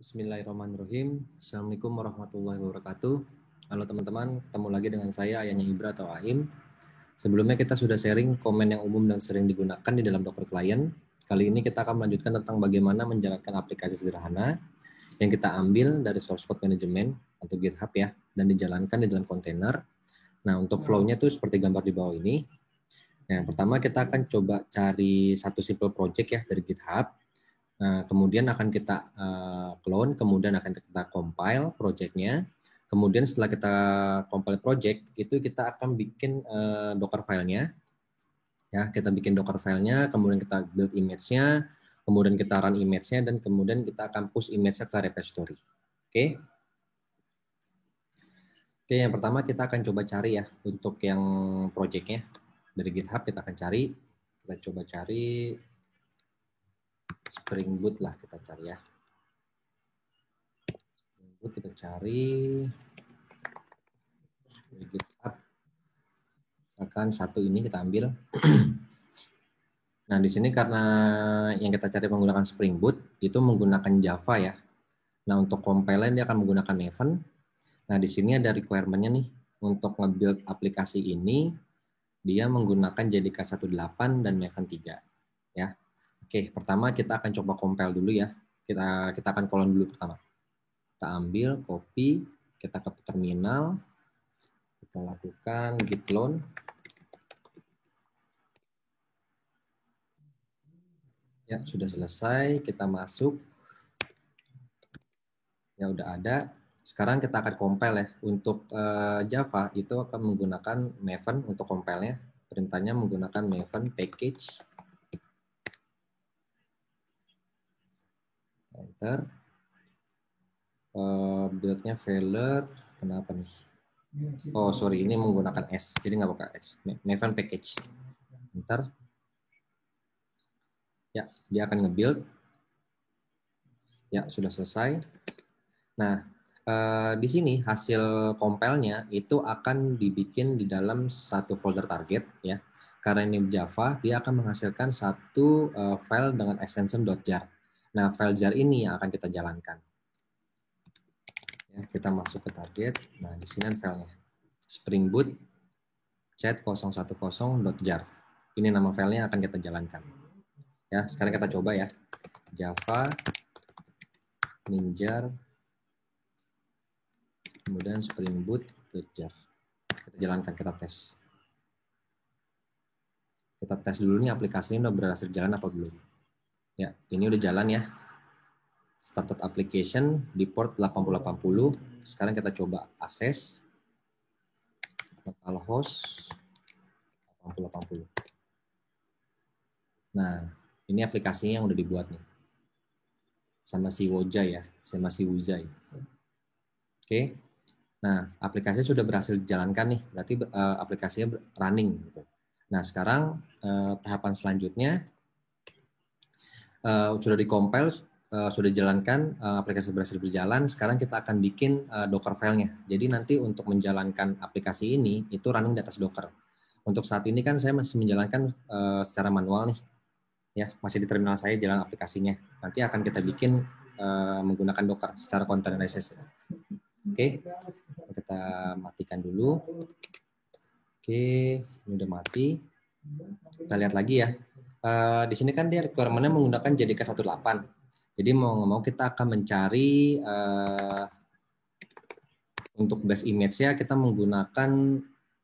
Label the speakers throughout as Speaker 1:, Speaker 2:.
Speaker 1: Bismillahirrahmanirrahim. Assalamualaikum warahmatullahi wabarakatuh. Halo teman-teman, ketemu lagi dengan saya Ayahnya Ibra atau Aim. Sebelumnya kita sudah sharing komen yang umum dan sering digunakan di dalam Docker Client. Kali ini kita akan melanjutkan tentang bagaimana menjalankan aplikasi sederhana yang kita ambil dari source code management atau GitHub ya, dan dijalankan di dalam kontainer. Nah, untuk flow-nya tuh seperti gambar di bawah ini. Nah, yang pertama kita akan coba cari satu simple project ya dari GitHub. Nah, kemudian akan kita clone, kemudian akan kita compile project-nya. Kemudian setelah kita compile project, itu kita akan bikin Docker file-nya. Ya, kita bikin Docker file-nya, kemudian kita build image-nya, kemudian kita run image-nya, dan kemudian kita akan push image-nya ke repository. Oke. Oke, yang pertama kita akan coba cari ya, untuk yang project-nya. Dari GitHub kita akan cari, kita coba cari Spring Boot lah kita cari ya. Spring Boot kita cari di GitHub. Misalkan satu ini kita ambil. Nah, di sini karena yang kita cari menggunakan Spring Boot itu menggunakan Java ya. Nah, untuk compile dia akan menggunakan Maven. Nah, di sini ada requirement-nya nih untuk nge-build aplikasi ini dia menggunakan JDK18 dan Maven 3 ya. Oke, pertama kita akan coba compile dulu ya. Kita akan clone dulu pertama. Kita ambil, copy, kita ke terminal, kita lakukan git clone. Ya, sudah selesai, kita masuk. Ya, udah ada. Sekarang kita akan compile ya. Untuk Java itu akan menggunakan Maven untuk compile-nya. Perintahnya menggunakan Maven package. Enter. Build-nya failure. Kenapa nih? Oh, sorry. Ini menggunakan S. Jadi nggak pakai S. Maven package. Enter. Ya, dia akan nge-build. Ya, sudah selesai. Nah, di sini hasil compile-nya itu akan dibikin di dalam satu folder target ya. Karena ini Java, dia akan menghasilkan satu file dengan extension.jar. Nah, file jar ini yang akan kita jalankan. Ya, kita masuk ke target. Nah, di sini filenya Spring Boot chat 010.jar. Ini nama filenya akan kita jalankan. Ya, sekarang kita coba ya. Java minjar kemudian Spring Boot jar. Kita jalankan, kita tes. Kita tes dulu nih aplikasinya udah berhasil jalan apa belum. Ya, ini udah jalan ya. Started application di port 8080. Sekarang kita coba akses localhost 8080. Nah, ini aplikasinya yang udah dibuat nih. Sama si Woja ya, sama si Wuzai. Oke. Nah, aplikasinya sudah berhasil dijalankan nih. Berarti aplikasinya running gitu. Nah, sekarang tahapan selanjutnya sudah di-compile, sudah dijalankan, aplikasi berhasil berjalan. Sekarang kita akan bikin Docker file-nya. Jadi nanti untuk menjalankan aplikasi ini, itu running di atas Docker. Untuk saat ini kan saya masih menjalankan secara manual nih. Ya, masih di terminal saya jalan aplikasinya. Nanti akan kita bikin menggunakan Docker secara containerized. Oke, kita matikan dulu. Oke, ini udah mati. Kita lihat lagi ya. Di sini kan dia requirement-nya menggunakan JDK18. Jadi mau nggak mau kita akan mencari untuk base image-nya kita menggunakan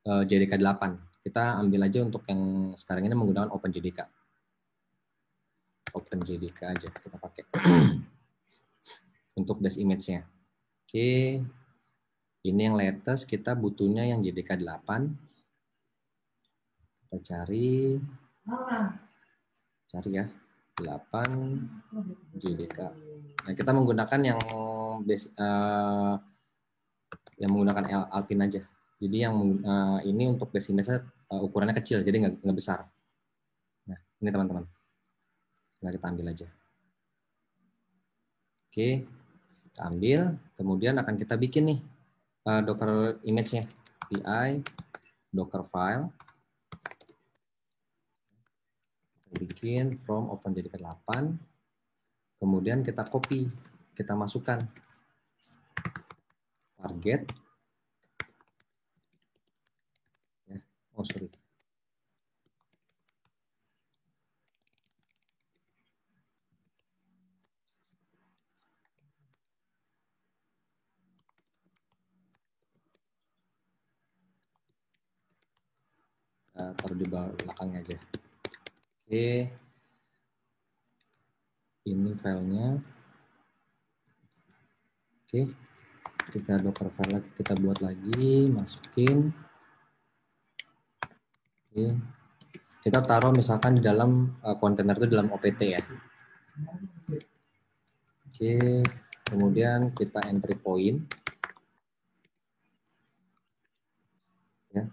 Speaker 1: JDK8. Kita ambil aja untuk yang sekarang ini menggunakan OpenJDK. OpenJDK aja kita pakai untuk base image-nya. Oke, ini yang latest kita butuhnya yang JDK8. Kita cari ya 8 JDK. Nah, kita menggunakan yang base yang menggunakan Alpine aja. Jadi yang ini untuk base image ukurannya kecil, jadi nggak besar. Nah, ini teman-teman. Nah, kita ambil aja. Oke, kita ambil. Kemudian akan kita bikin nih Docker image-nya. pi docker file. Kita bikin from OpenJDK8. Kemudian kita copy. kita masukkan target. Ya. Oh, sorry. Taruh di belakangnya aja. Oke. Ini filenya. Oke. Kita docker file kita buat lagi, masukin. Oke. Kita taruh misalkan di dalam kontainer itu dalam OPT ya. Oke. Kemudian kita entry point. Ya.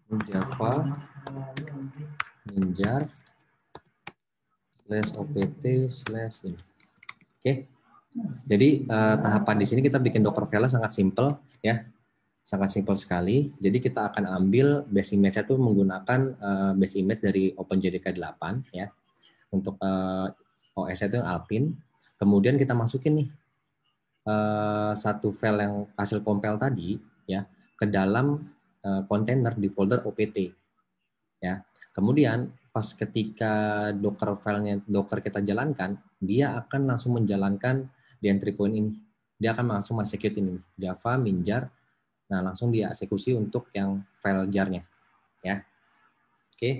Speaker 1: Java minjar /opt/ ini. Oke. Jadi tahapan di sini kita bikin docker file sangat simple ya. Sangat simpel sekali. Jadi kita akan ambil base image itu menggunakan base image dari OpenJDK 8 ya. Untuk OS itu yang Alpine. Kemudian kita masukin nih satu file yang hasil compile tadi ya ke dalam kontainer di folder OPT ya. Kemudian pas ketika docker kita jalankan, dia akan langsung menjalankan di entry point ini. Dia akan langsung execute ini Java minjar. Nah, langsung dia eksekusi untuk yang file jar-nya ya. Oke.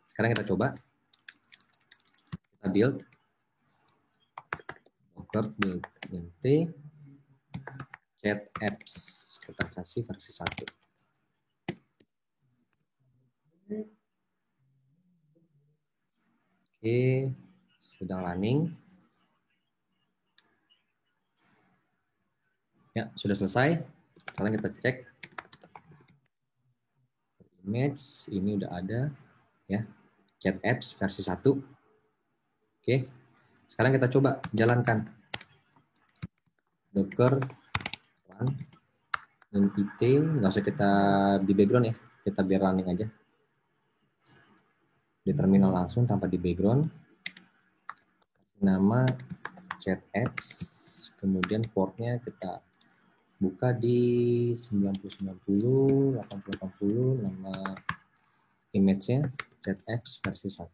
Speaker 1: Sekarang kita coba. Kita build docker build int cat apps. Kita kasih versi 1. Oke, sedang running. Ya, sudah selesai. Sekarang kita cek image, ini udah ada ya. Cat apps versi 1. Oke. Sekarang kita coba jalankan docker run npt, nggak usah kita di background ya, kita biar running aja di terminal langsung tanpa di background. Nama cat apps, kemudian portnya kita buka di 9090 8080, nama image-nya cat apps versi 1.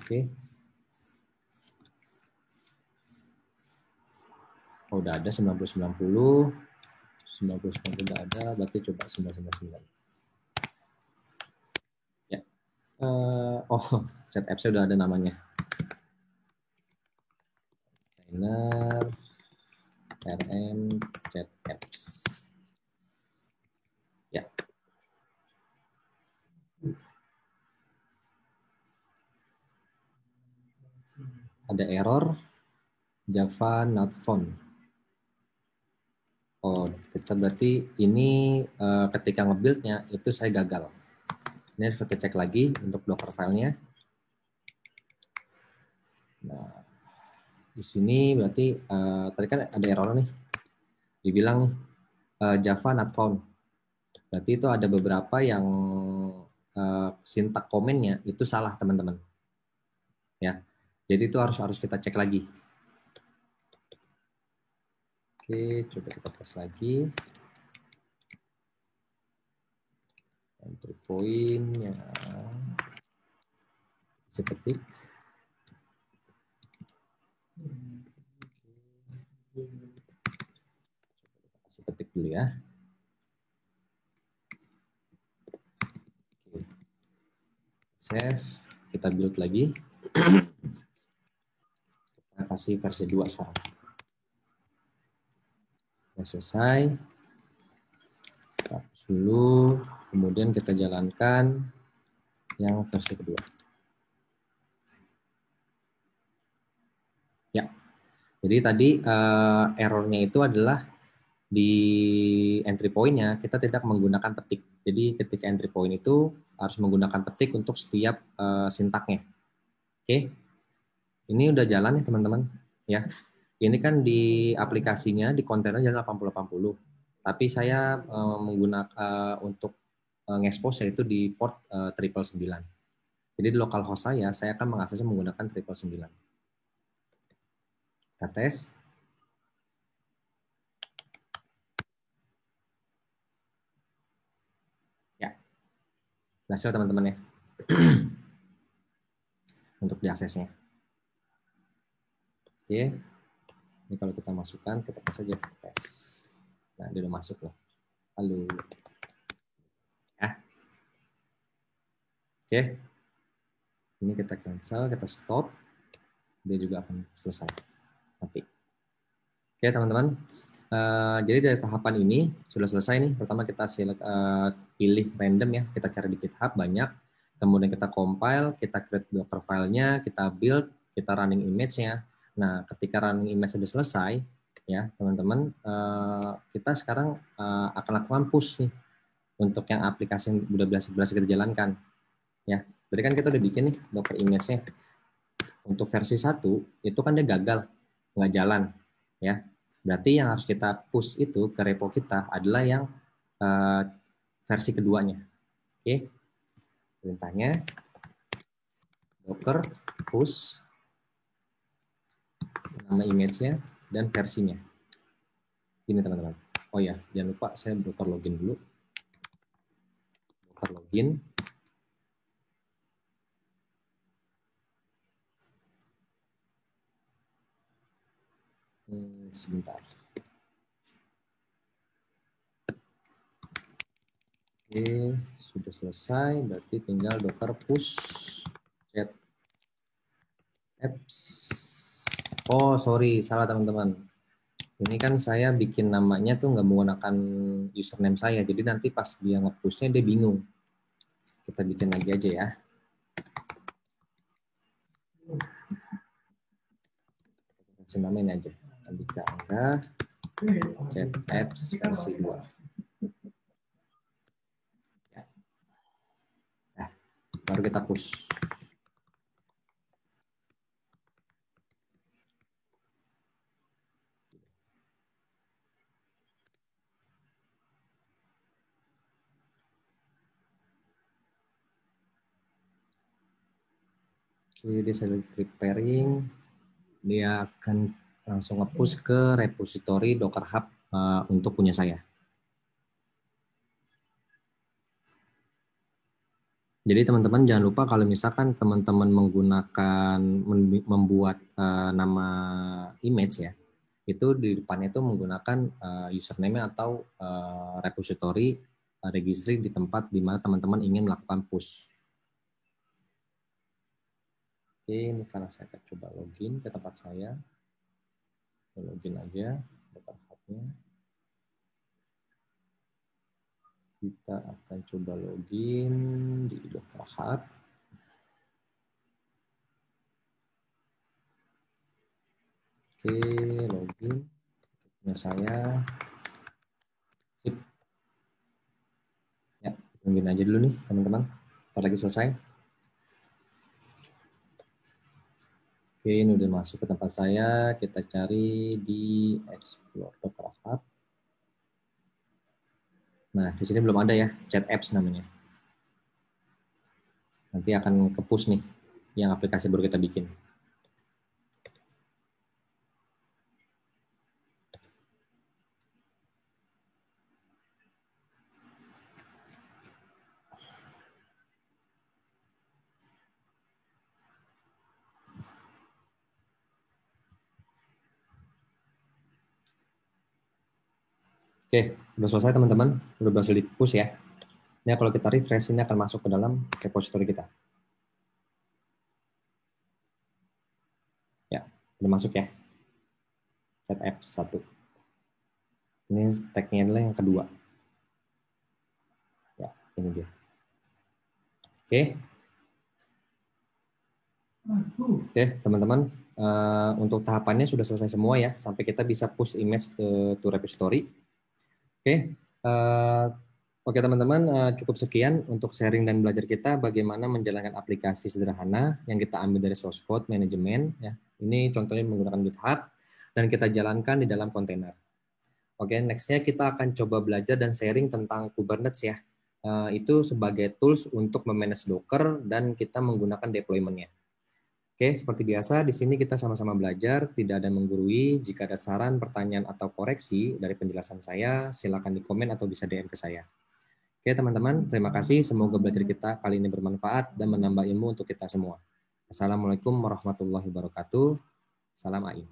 Speaker 1: Oke. Oh, udah ada 9090 udah ada, berarti coba 999. Ya. Cat apps-nya udah ada namanya. Designer RM cat apps. Ya. Ada error Java not found. Oh, kita berarti ini ketika nge-build-nya itu saya gagal. Ini harus kita cek lagi untuk docker file-nya. Nah, di sini berarti tadi kan ada error nih. Dibilang nih Java not found. Berarti itu ada beberapa yang sintak komennya itu salah, teman-teman. Ya. Jadi itu harus kita cek lagi. Oke, coba kita tes lagi. Entry point-nya bisa ketik. Kasih ketik dulu ya. Oke. Save, kita build lagi. Kita kasih versi 2 sekarang. Sudah selesai. Kita hapus dulu, kemudian kita jalankan yang versi kedua. Ya, jadi tadi errornya itu adalah di entry point-nya kita tidak menggunakan petik. Jadi ketika entry point itu harus menggunakan petik untuk setiap sintaknya. Oke, ini udah jalan ya teman-teman. Ya, ini kan di aplikasinya di kontainer jalan 8080. Tapi saya menggunakan untuk nge-expose itu di port 999. Jadi di localhost saya akan mengaksesnya menggunakan 999. Kita tes. Ya, berhasil teman-teman ya. Untuk diaksesnya. Oke, ini kalau kita masukkan, kita tes saja tes. Nah, dia udah masuk loh. Halo. Ya. Oke. Ini kita cancel, kita stop. Dia juga akan selesai. Nanti. Oke, teman-teman. Jadi dari tahapan ini sudah selesai nih. Pertama kita pilih random ya. Kita cari di GitHub banyak. Kemudian kita compile, kita create Docker file-nya, kita build, kita running image-nya. Nah, ketika running image sudah selesai, ya teman-teman, kita sekarang akan lakukan push nih untuk yang aplikasi yang sudah berhasil kita jalankan. Ya, tadi kan kita udah bikin nih Docker image-nya. Untuk versi 1 itu kan dia gagal, nggak jalan, ya. Berarti yang harus kita push itu ke repo kita adalah yang versi keduanya. Oke, perintahnya docker push nama image-nya dan versinya. Ini teman-teman. Oh ya, jangan lupa saya docker login dulu. Docker login. Sebentar. Oke, sudah selesai. Berarti tinggal docker push chat apps. Oh, sorry, salah teman-teman. Ini kan saya bikin namanya tuh nggak menggunakan username saya. Jadi nanti pas dia nge-push-nya dia bingung. Kita bikin lagi aja ya. Kasih namain aja. Andika Angga chat apps versi 2. Nah, baru kita push. Oke, dia sedang preparing. Dia akan langsung nge-push ke repository Docker Hub untuk punya saya. Jadi teman-teman jangan lupa kalau misalkan teman-teman menggunakan membuat nama image ya, itu di depannya itu menggunakan username atau repository registry di tempat di mana teman-teman ingin melakukan push. Oke, ini karena saya akan coba login ke tempat saya. Login aja Docker Hub-nya. Kita akan coba login di Docker Hub. Oke, login. Punya saya. Sip. Ya, login aja dulu nih, teman-teman. Ntar lagi selesai. Oke, ini udah masuk ke tempat saya. Kita cari di Explore Docker Hub. Nah, di sini belum ada ya, chat apps namanya. Nanti akan ke-push nih, yang aplikasi baru kita bikin. Oke, udah selesai teman-teman. Udah berhasil di-push ya. Ini kalau kita refresh, ini akan masuk ke dalam repository kita. Ya, udah masuk ya. Chat apps 1. Ini tag-nya adalah yang kedua. Ya, ini dia. Oke. Oke, teman-teman. Untuk tahapannya sudah selesai semua ya. Sampai kita bisa push image to repository. Oke. Oke teman-teman, cukup sekian untuk sharing dan belajar kita bagaimana menjalankan aplikasi sederhana yang kita ambil dari source code manajemen. Ya. Ini contohnya menggunakan GitHub dan kita jalankan di dalam kontainer. Oke, nextnya kita akan coba belajar dan sharing tentang Kubernetes ya. Itu sebagai tools untuk memanage Docker dan kita menggunakan deployment-nya. Oke, seperti biasa, di sini kita sama-sama belajar, tidak ada menggurui. Jika ada saran, pertanyaan, atau koreksi dari penjelasan saya, silakan di komen atau bisa DM ke saya. Oke, teman-teman, terima kasih. Semoga belajar kita kali ini bermanfaat dan menambah ilmu untuk kita semua. Assalamualaikum warahmatullahi wabarakatuh. Salam AI.